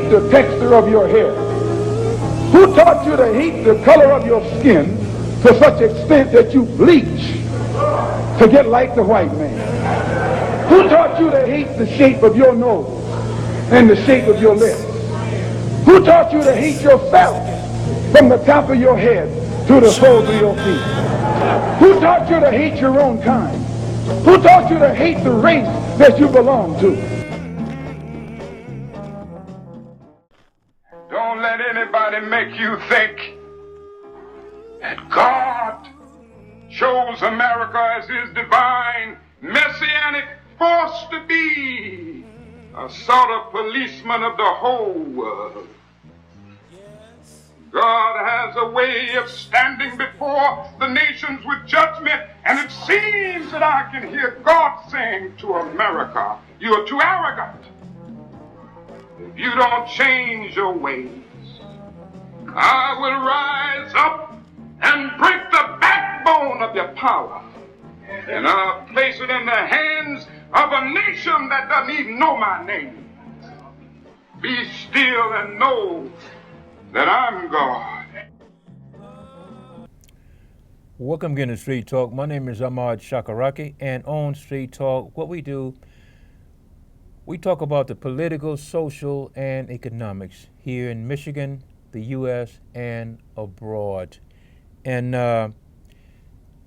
hate the texture of your hair? Who taught you to hate the color of your skin to such extent that you bleach to get like the white man? Who taught you to hate the shape of your nose and the shape of your lips? Who taught you to hate yourself from the top of your head to the soles of your feet? Who taught you to hate your own kind? Who taught you to hate the race that you belong to? Don't let anybody make you think that God chose America as his divine messianic force to be a sort of policeman of the whole world. God has a way of standing before the nations with judgment, and it seems that I can hear God saying to America, you are too arrogant. If you don't change your ways, I will rise up and break the backbone of your power, and I'll place it in the hands of a nation that doesn't even know my name. Be still and know that I'm God. Welcome again to Street Talk. My name is Ahmad Shakaraki, and on Street Talk, what we do, we talk about the political, social, and economics here in Michigan, the U.S., and abroad. And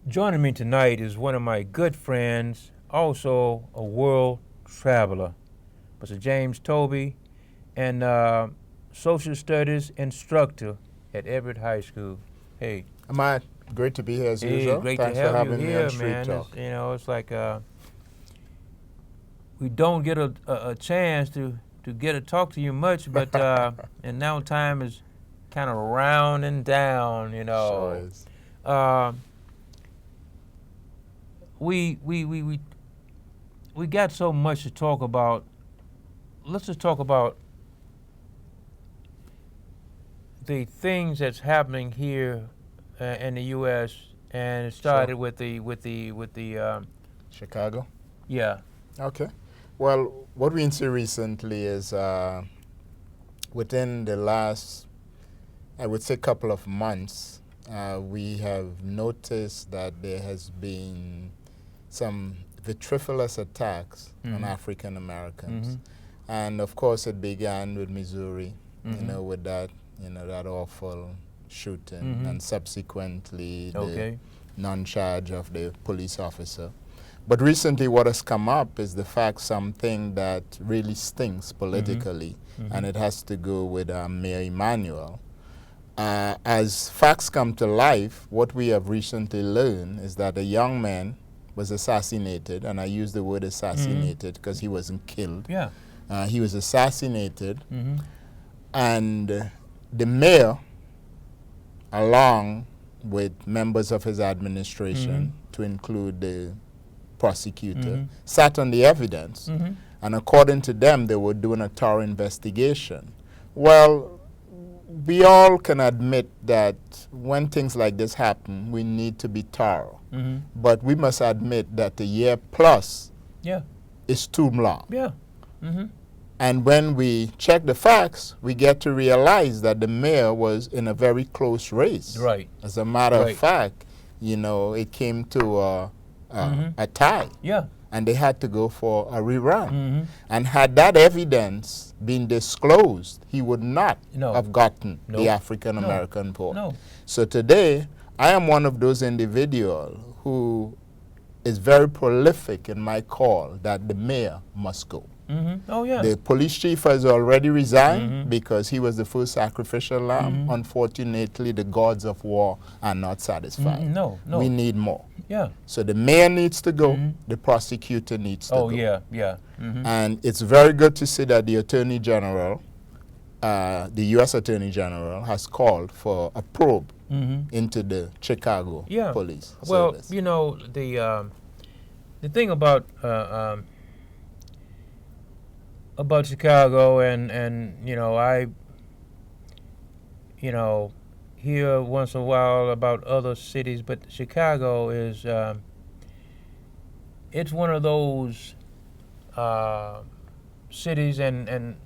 joining me tonight is one of my good friends, also a world traveler, Mr. James Toby, and social studies instructor at Everett High School. Hey. Ahmad, great to be here as usual. Great Thanks to have for having you me here, on Street man. Talk. It's like we don't get a chance to get to talk to you much, but and now time is kind of rounding down, Sure is. We got so much to talk about. Let's just talk about the things that's happening here in the U.S. and it started with the Chicago? Yeah. Okay. Well, what we've seen recently is within the last, I would say, couple of months, we have noticed that there has been some vitriolous attacks on African Americans. And of course it began with Missouri, with that, that awful shooting and subsequently the non-charge of the police officer. But recently what has come up is the fact something that really stinks politically, and it has to go with Mayor Emanuel. As facts come to life, what we have recently learned is that a young man was assassinated, and I use the word assassinated because he wasn't killed. Yeah. He was assassinated, and the mayor, along with members of his administration, to include the prosecutor, sat on the evidence, and according to them, they were doing a thorough investigation. Well, we all can admit that when things like this happen, we need to be thorough. But we must admit that a year plus is too long. Yeah. And when we check the facts, we get to realize that the mayor was in a very close race. Right. As a matter of fact, it came to a tie. Yeah. And they had to go for a rerun. And had that evidence been disclosed, he would not have gotten the African-American vote. No. So today, I am one of those individuals who is very prolific in my call that the mayor must go. Oh, yeah. The police chief has already resigned because he was the first sacrificial lamb. Unfortunately, the gods of war are not satisfied. No. We need more. Yeah. So the mayor needs to go, the prosecutor needs to go. Oh, yeah. And it's very good to see that the Attorney General, the U.S. Attorney General, has called for a probe into the Chicago police service. Well, the thing about Chicago and I hear once in a while about other cities, but Chicago is it's one of those cities and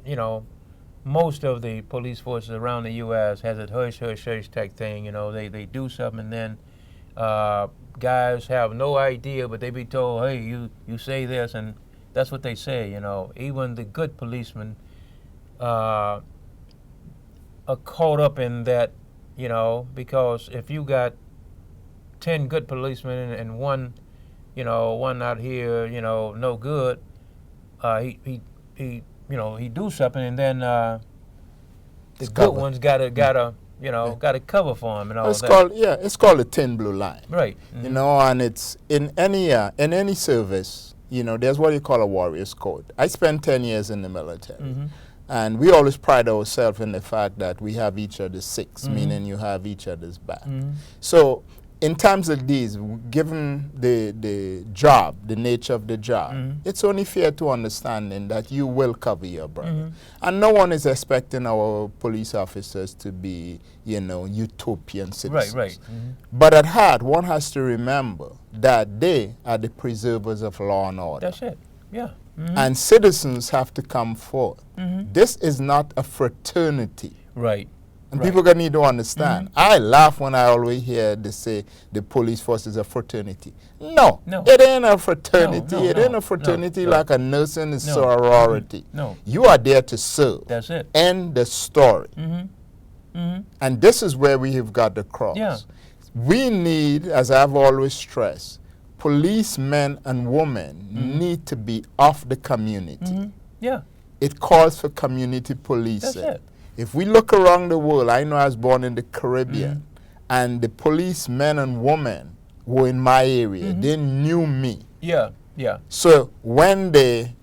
most of the police forces around the U.S. has a hush, hush, hush type thing. You know, they do something, and then guys have no idea, but they be told, hey, you say this, and that's what they say. You know, even the good policemen are caught up in that. You know, because if you got 10 good policemen and one, you know, one out here, you know, no good, he you know, he do something, and then the It's good covered. ones gotta you know, gotta cover for him and all It's that. called it's called a thin blue line. Right. You know, and it's in any service. You know, there's what you call a warrior's code. I spent 10 years in the military. Mhm. And we always pride ourselves in the fact that we have each other's six, Mhm. meaning you have each other's back. Mhm. So in terms of these, given the job, the nature of the job, Mhm. it's only fair to understanding that you will cover your brother. Mhm. And no one is expecting our police officers to be, you know, utopian citizens. Right. Mhm. But at heart, one has to remember that they are the preservers of law and order. That's it. Yeah. Mhm. And citizens have to come forth. Mhm. This is not a fraternity. Right. And Right. people gonna need to understand. I laugh when I always hear they say the police force is a fraternity. No, No. it ain't a fraternity. No, It no, ain't a fraternity no. like a nursing is No. sorority. No. You are there to serve. That's it. End the story. Mhm. Mhm. And this is where we have got the cross. Yeah. We need, as I've always stressed, policemen and women need to be of the community. Mhm. Yeah. It calls for community policing. That's it. If we look around the world, I know I was born in the Caribbean, and the policemen and women were in my area. They knew me. Yeah. Yeah. So when they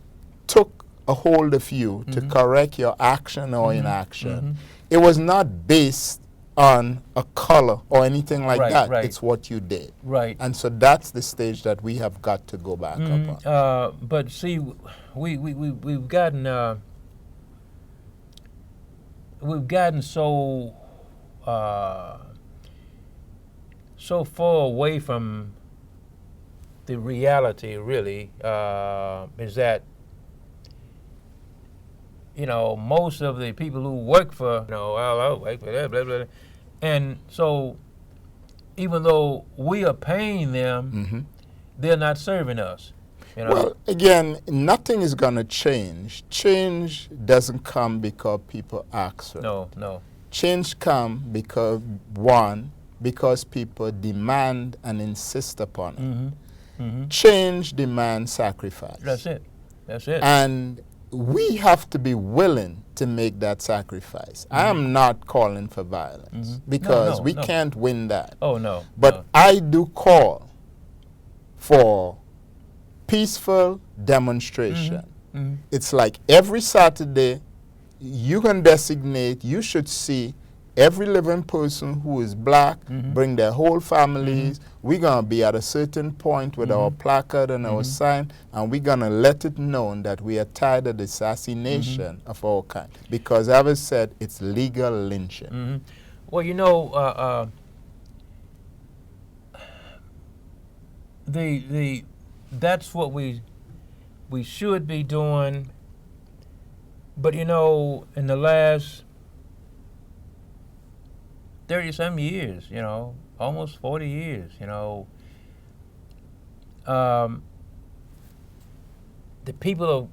took a hold of you to correct your action or inaction, it was not based on a color or anything like Right, that. right. It's what you did. Right. And so that's the stage that we have got to go back up on. But see, we've gotten so so far away from the reality. Really, is that, you know, most of the people who work for, you know, I work for that, blah, blah, blah. And so even though we are paying them, they're not serving us. You know? Well, again, nothing is going to change. Change doesn't come because people ask for it. No. Change comes because, one, because people demand and insist upon it. Change demands sacrifice. That's it. That's it. And we have to be willing to make that sacrifice. I am not calling for violence because we no. can't win that. Oh, no. But no. I do call for peaceful demonstration. It's like every Saturday, you can designate, you should see every living person who is black, bring their whole families. We're going to be at a certain point with our placard and our sign, and we're going to let it known that we are tired of the assassination of all kind. Because as I said, it's legal lynching. Well, you know, that's what we should be doing. But you know, in the last 30-some years, you know, almost 40 years, you know, the people of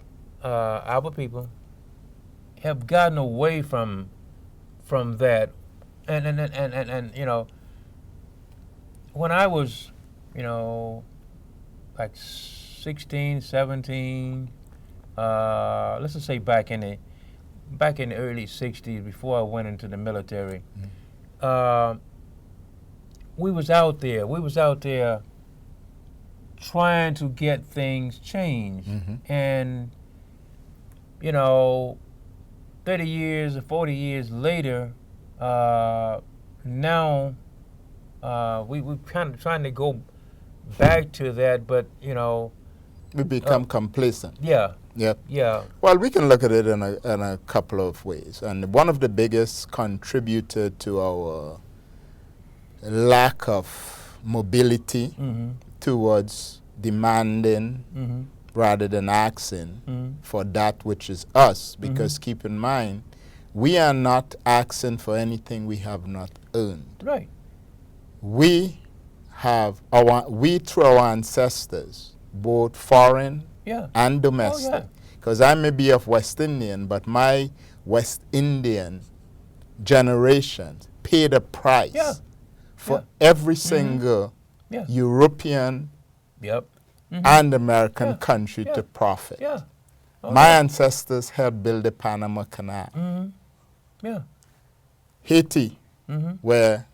our people have gotten away from that, and you know, when I was, you know, like 16, 17, let's just say back in the early 60s, before I went into the military, we was out there trying to get things changed. And, you know, 30 years or 40 years later, now we're kind of trying to go back to that, but, you know, We become complacent. yeah. Yep. Yeah. Well, we can look at it in a couple of ways. And one of the biggest contributor to our lack of mobility towards demanding rather than asking for that which is us, because keep in mind, we are not asking for anything we have not earned. Right. We through our ancestors, both foreign Yeah. and Oh, domestic. yeah. Because I may be of West Indian, but my West Indian generations paid a price Yeah. for Yeah. every single Yeah. European Yep. and American Yeah. country Yeah. to profit. Yeah. Oh, My yeah. ancestors helped build the Panama Canal. Yeah. Haiti, where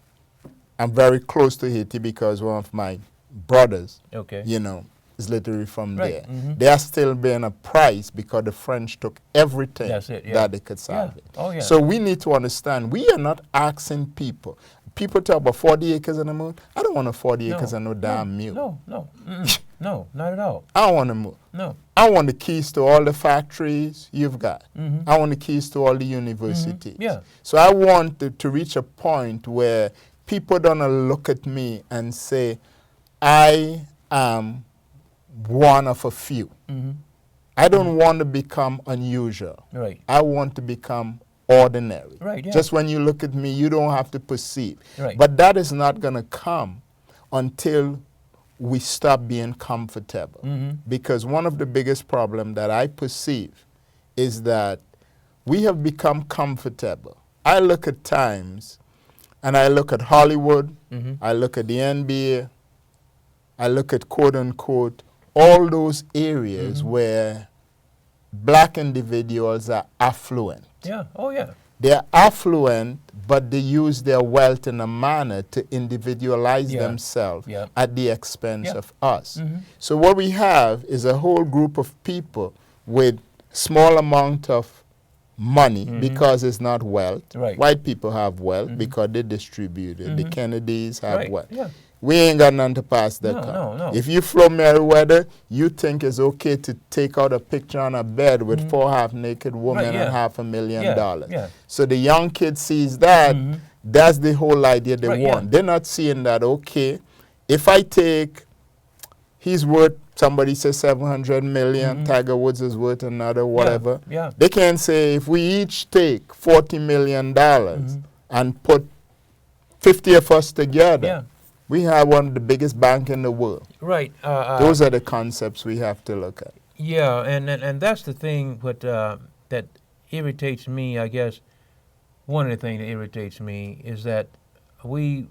I'm very close to Haiti because one of my brothers, Okay. you know, is literally from Right. there. They are still paying a price because the French took everything That's it, yeah. that they could Yeah. salvage. Oh, yeah. So we need to understand we are not asking people. People talk about 40 acres on the moon. I don't want a 40 acres and no damn mule. No, no. No, not at all. I don't want to move. No. I want the keys to all the factories you've got. I want the keys to all the universities. Yeah. So I want to reach a point where people don't look at me and say, I am one of a few. I don't want to become unusual. Right. I want to become ordinary. Right, yeah. Just when you look at me, you don't have to perceive. Right. But that is not going to come until we stop being comfortable. Because one of the biggest problems that I perceive is that we have become comfortable. I look at times and I look at Hollywood, I look at the NBA, I look at quote unquote all those areas where black individuals are affluent. Yeah. Oh, yeah. They're affluent, but they use their wealth in a manner to individualize Yeah. themselves Yeah. at the expense Yeah. of us. So what we have is a whole group of people with small amount of money because it's not wealth. Right. White people have wealth because they distribute it. The Kennedys have Right. wealth. Yeah. We ain't got none to pass the No, cup. no, no. If you from Meriwether, you think it's okay to take out a picture on a bed with 4 half-naked women Right, yeah. and $500,000. Yeah. So the young kid sees that, that's the whole idea they Right, yeah. want. They're not seeing that, okay, if I take, he's worth, somebody says 700 million, Tiger Woods is worth another whatever. Yeah. They can say if we each take $40 million and put 50 of us together, Yeah. we have one of the biggest banks in the world. Right. Those are the concepts we have to look at. Yeah, and that's the thing. What that irritates me, I guess. One of the things that irritates me is that we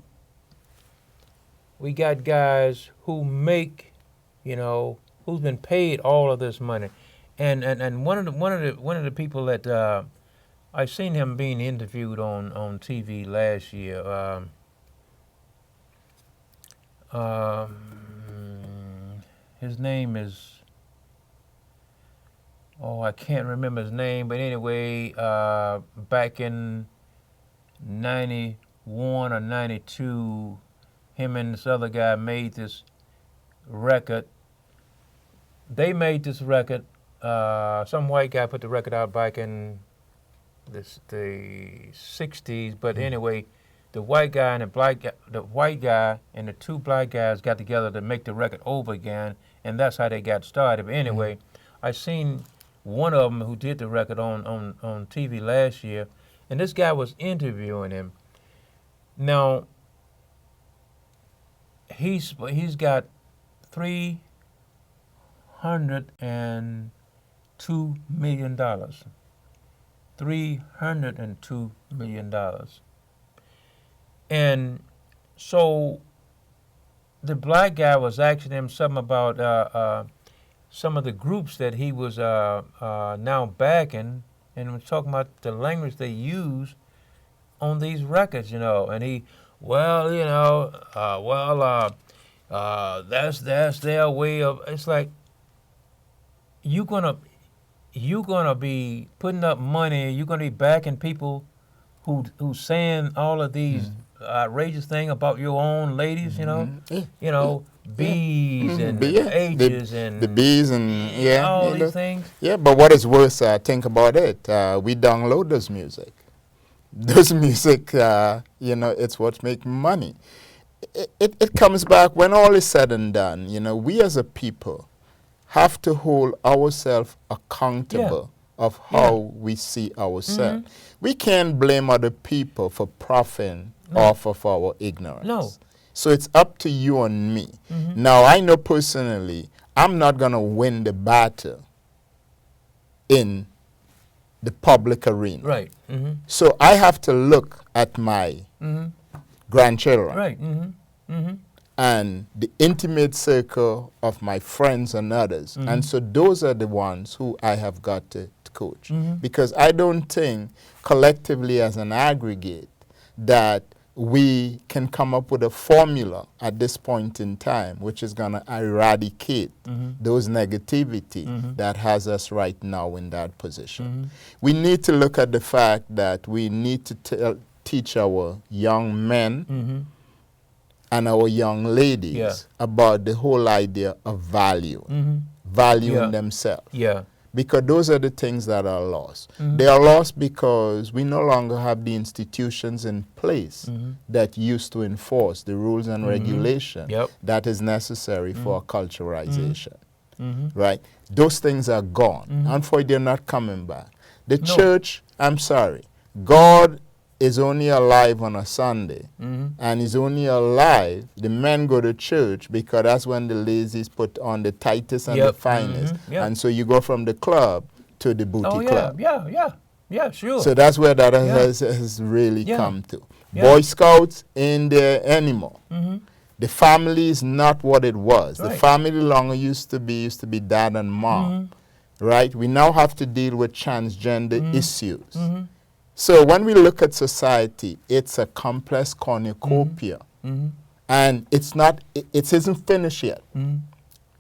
got guys who make, who's been paid all of this money, and one of the people that I seen him being interviewed on TV last year. His name is, I can't remember his name, but anyway, back in 91 or 92, him and this other guy made this record. They made this record, some white guy put the record out back in the 60s, but anyway, the white guy and the white guy and the 2 black guys got together to make the record over again, and that's how they got started. But anyway, I seen one of them who did the record on TV last year, and this guy was interviewing him. Now, he's got $302 million. $302 million. And so the black guy was asking him something about some of the groups that he was now backing, and was talking about the language they use on these records, And he, that's their way of. It's like you're gonna be putting up money. You're gonna be backing people who's saying all of these outrageous thing about your own ladies, B's and H's and the B's and all these things. Yeah, but what is worse, think about it. We download this music. This music, it's what makes money. It comes back when all is said and done. We as a people have to hold ourselves accountable of how we see ourselves. We can't blame other people for profiting off of our ignorance. No. So it's up to you and me. Now, I know personally, I'm not going to win the battle in the public arena. Right. So I have to look at my grandchildren Right. and the intimate circle of my friends and others. And so those are the ones who I have got to coach. Because I don't think collectively as an aggregate that we can come up with a formula at this point in time which is going to eradicate those negativity that has us right now in that position. We need to look at the fact that we need to teach our young men and our young ladies about the whole idea of value, valuing themselves. Yeah. Because those are the things that are lost. They are lost because we no longer have the institutions in place that used to enforce the rules and regulation that is necessary for culturalization. Right? Those things are gone. Unfortunately, they're not coming back. The church, I'm sorry, God is only alive on a Sunday, and is only alive, the men go to church because that's when the ladies put on the tightest and the finest. And so you go from the club to the booty club. Yeah, sure. So that's where that has really come to. Boy Scouts ain't there anymore. The family is not what it was. The family longer used to be dad and mom. Right? We now have to deal with transgender issues. So when we look at society, it's a complex cornucopia. And it's not, it isn't finished yet.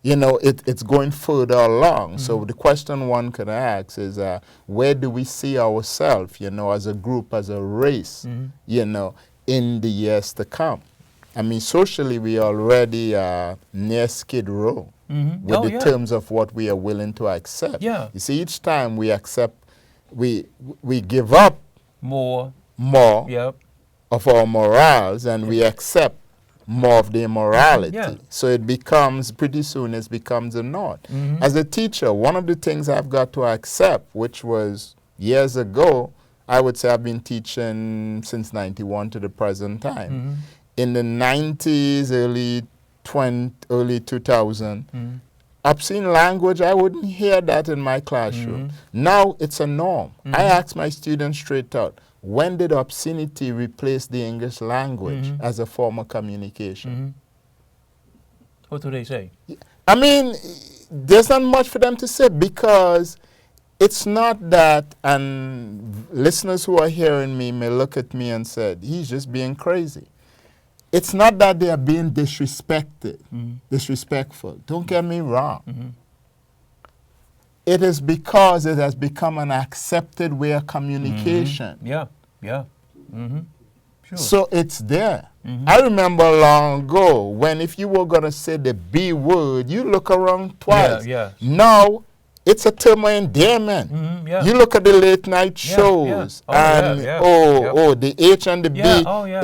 You know, it's going further along. So the question one could ask is, where do we see ourselves, you know, as a group, as a race, you know, in the years to come? I mean, socially, we already near Skid Row with the terms of what we are willing to accept. You see, each time we accept, we give up more of our morals, and we accept more of the immorality. So it becomes, pretty soon it becomes a norm. As a teacher, one of the things I've got to accept, which was years ago, I would say I've been teaching since 91 to the present time. In the 90s, early 2000, obscene language, I wouldn't hear that in my classroom. Now it's a norm. I ask my students straight out, when did obscenity replace the English language as a form of communication? What do they say? I mean, there's not much for them to say because it's not that, and listeners who are hearing me may look at me and say, he's just being crazy. It's not that they are being disrespectful. Don't get me wrong. It is because it has become an accepted way of communication. Sure. So it's there. I remember long ago when if you were going to say the B word, you look around twice. Now, it's a term of endearment. You look at the late night shows, and the H and the B,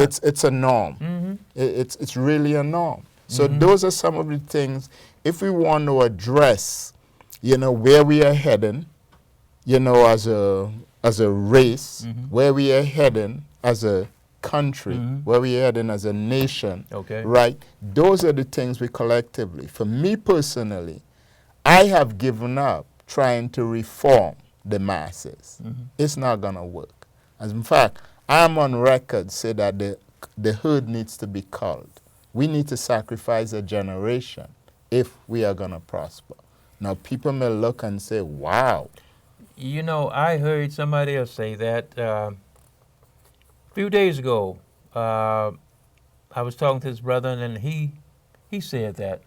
it's a norm. It's really a norm. So those are some of the things, if we want to address, you know, where we are heading, you know, as a race, where we are heading as a country, where we are heading as a nation, right? Those are the things we collectively, for me personally, I have given up trying to reform the masses. It's not going to work. As in fact, I'm on record say that the herd needs to be culled. We need to sacrifice a generation if we are going to prosper. Now, people may look and say, wow. You know, I heard somebody else say that a few days ago. I was talking to his brother, and he said that.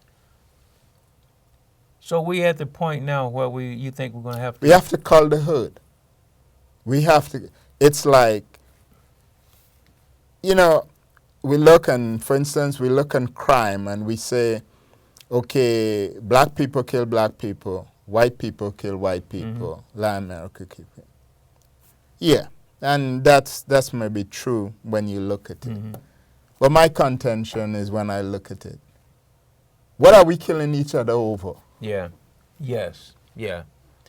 So we at the point now where you think we're going to have to... We have to cull the herd. We have to... It's like, you know, we look and, for instance, we look at crime and we say, okay, black people kill black people, white people kill white people, Latin America kill people. Yeah, and that's maybe true when you look at it. But my contention is when I look at it, what are we killing each other over? Yeah. Yes. Yeah.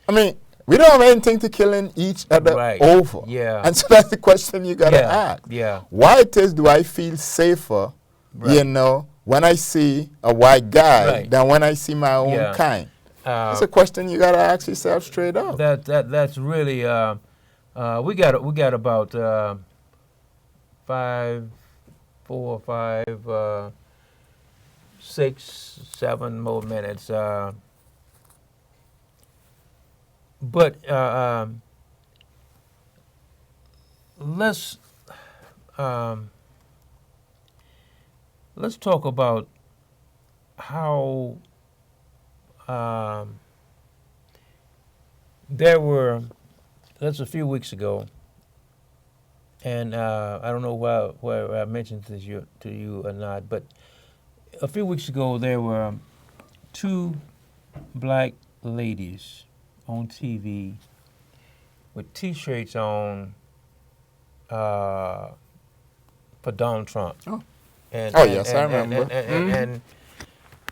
I mean, We don't have anything to killing each other over. Yeah. And so that's the question you got to ask. Yeah. Why it is do I feel safer, you know, when I see a white guy than when I see my own kind? That's a question you got to ask yourself straight up. That's really we got about 6, 7 more minutes. But let's talk about how that's a few weeks ago, and I don't know where I mentioned this to you or not, but a few weeks ago there were 2 black ladies on TV with T-shirts on for Donald Trump. Oh, and yes, I remember. And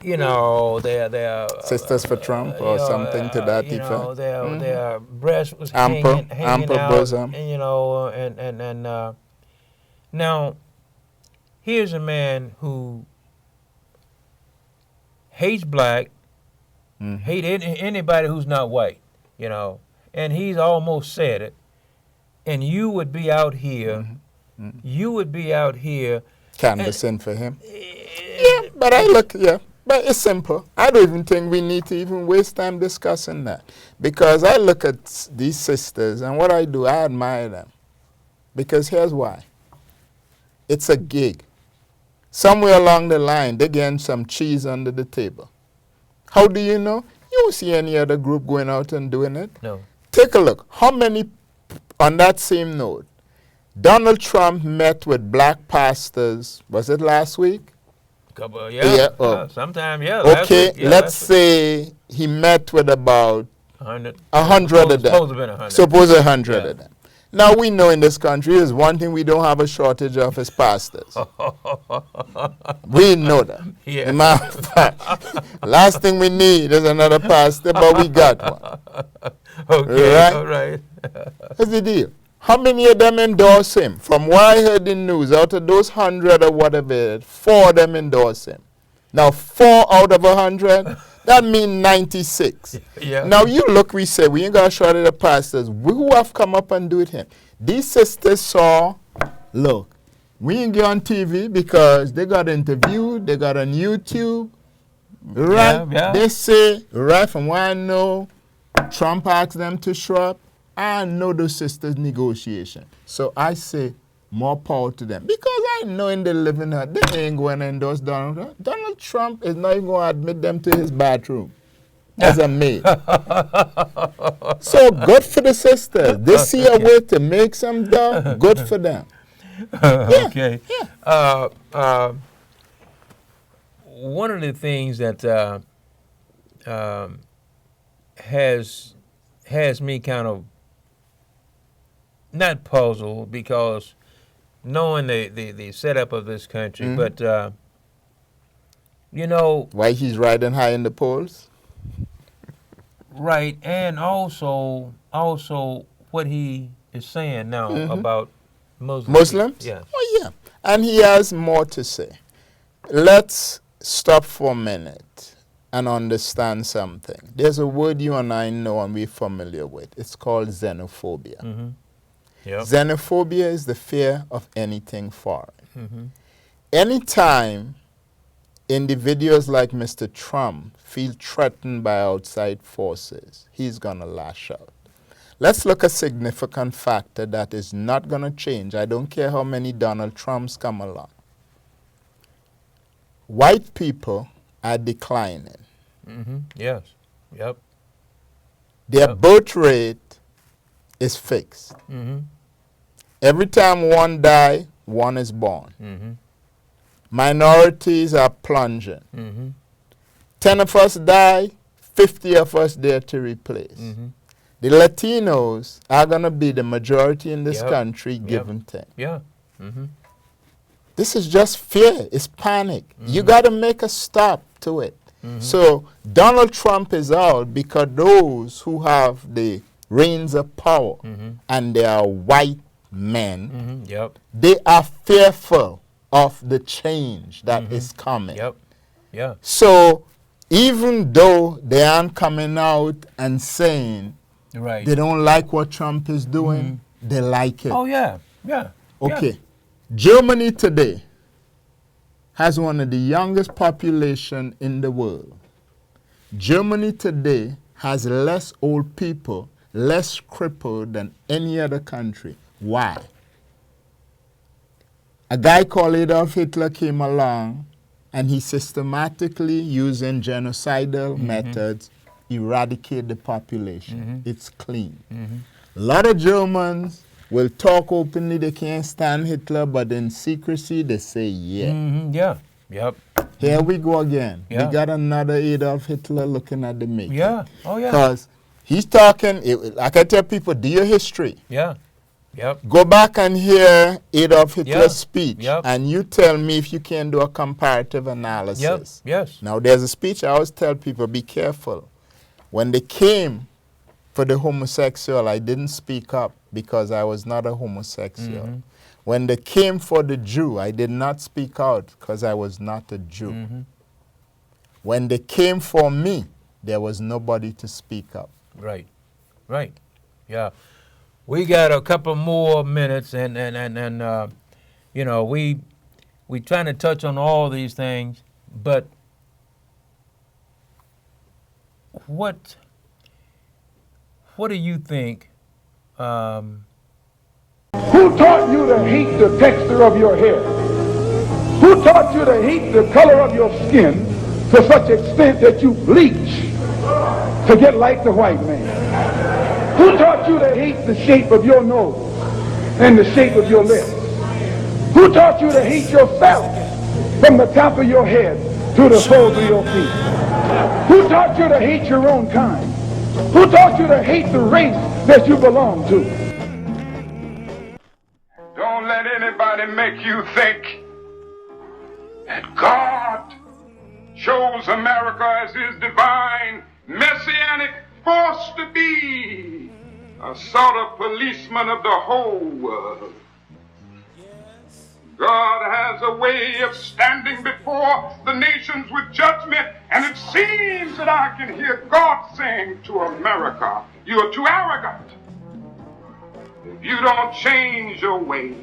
you know, they're Sisters for Trump or something to that effect. You know, their breast was ample hanging out, bosom. and, you know, and now here's a man who hates black, hate anybody who's not white, you know, and he's almost said it. And you would be out here, canvassing for him. Yeah, but but it's simple. I don't even think we need to even waste time discussing that. Because I look at these sisters, and what I do, I admire them. Because here's why. It's a gig. Somewhere along the line, they're getting some cheese under the table. How do you know? You don't see any other group going out and doing it. No. Take a look. How many, on that same note, Donald Trump met with black pastors, was it last week? Sometime, yeah. Okay, let's say he met with about 100 of them. Suppose 100 of them. Now, we know in this country is one thing we don't have a shortage of is pastors. We know that. Yeah. Matter of fact, last thing we need is another pastor, but we got one. Okay, right? all right. Here's the deal. How many of them endorse him? From what I heard in news, out of those 100 or whatever, 4 of them endorse him. Now, 4 out of 100, that means 96. Yeah. Now, you look, we say, we ain't got a shot at the pastors. Who have come up and do with him? These sisters saw, look, we ain't get on TV because they got interviewed, they got on YouTube, right? Yeah. They say, right, from what I know, Trump asked them to show up. I know those sisters' negotiation. So I say more power to them. Because I know in the living hut, they ain't going to endorse Donald Trump. Donald Trump is not even going to admit them to his bathroom as a maid. So good for the sisters. They see a way to make some dough. Good for them. Okay. Yeah. One of the things that has me kind of not puzzled, because knowing the setup of this country, but you know, why he's riding high in the polls? Right, and also what he is saying now about Muslims. Yes. Oh yeah, and he has more to say. Let's stop for a minute and understand something. There's a word you and I know and we're familiar with. It's called xenophobia. Yep. Xenophobia is the fear of anything foreign. Anytime individuals like Mr. Trump feel threatened by outside forces, he's going to lash out. Let's look at a significant factor that is not going to change. I don't care how many Donald Trumps come along. White people are declining. Yes. Yep. Their birth rate is fixed. Every time one dies, one is born. Minorities are plunging. 10 of us die, 50 of us there to replace. The Latinos are going to be the majority in this country, give and take. Yeah. This is just fear. It's panic. You got to make a stop to it. So Donald Trump is out because those who have the reins of power, and they are white men, Yep. they are fearful of the change that is coming. Yep. Yeah. So even though they aren't coming out and saying Right. they don't like what Trump is doing, they like it. Oh yeah. Yeah. Okay. Germany today has one of the youngest population in the world. Germany today has less old people, less crippled than any other country. Why? A guy called Adolf Hitler came along and he systematically, using genocidal methods, eradicate the population. It's clean. A lot of Germans will talk openly they can't stand Hitler, but in secrecy they say yeah. Yeah. Yep. Here we go again. Yeah. We got another Adolf Hitler looking at the making. Yeah. Oh yeah. Because he's talking, like I tell people, do your history. Yeah. Yep. Go back and hear Adolf Hitler's Yeah. speech, Yep. and you tell me if you can do a comparative analysis. Yep. Yes. Now, there's a speech I always tell people, be careful. When they came for the homosexual, I didn't speak up because I was not a homosexual. When they came for the Jew, I did not speak out because I was not a Jew. When they came for me, there was nobody to speak up. Right. Right. Yeah. We got a couple more minutes, and you know, we trying to touch on all these things, but what do you think? Who taught you to hate the texture of your hair? Who taught you to hate the color of your skin to such extent that you bleach to get like the white man? Who taught you to hate the shape of your nose and the shape of your lips? Who taught you to hate yourself from the top of your head to the soles of your feet? Who taught you to hate your own kind? Who taught you to hate the race that you belong to? Don't let anybody make you think that God chose America as his divine messianic force to be a sort of policeman of the whole world. God has a way of standing before the nations with judgment, and it seems that I can hear God saying to America, you are too arrogant. If you don't change your ways,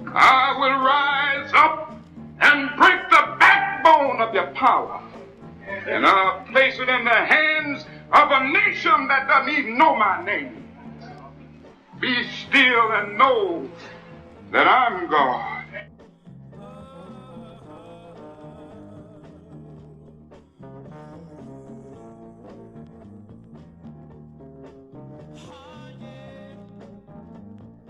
I will rise up and break the backbone of your power, and I'll place it in the hands of a nation that doesn't even know my name. Be still and know that I'm God.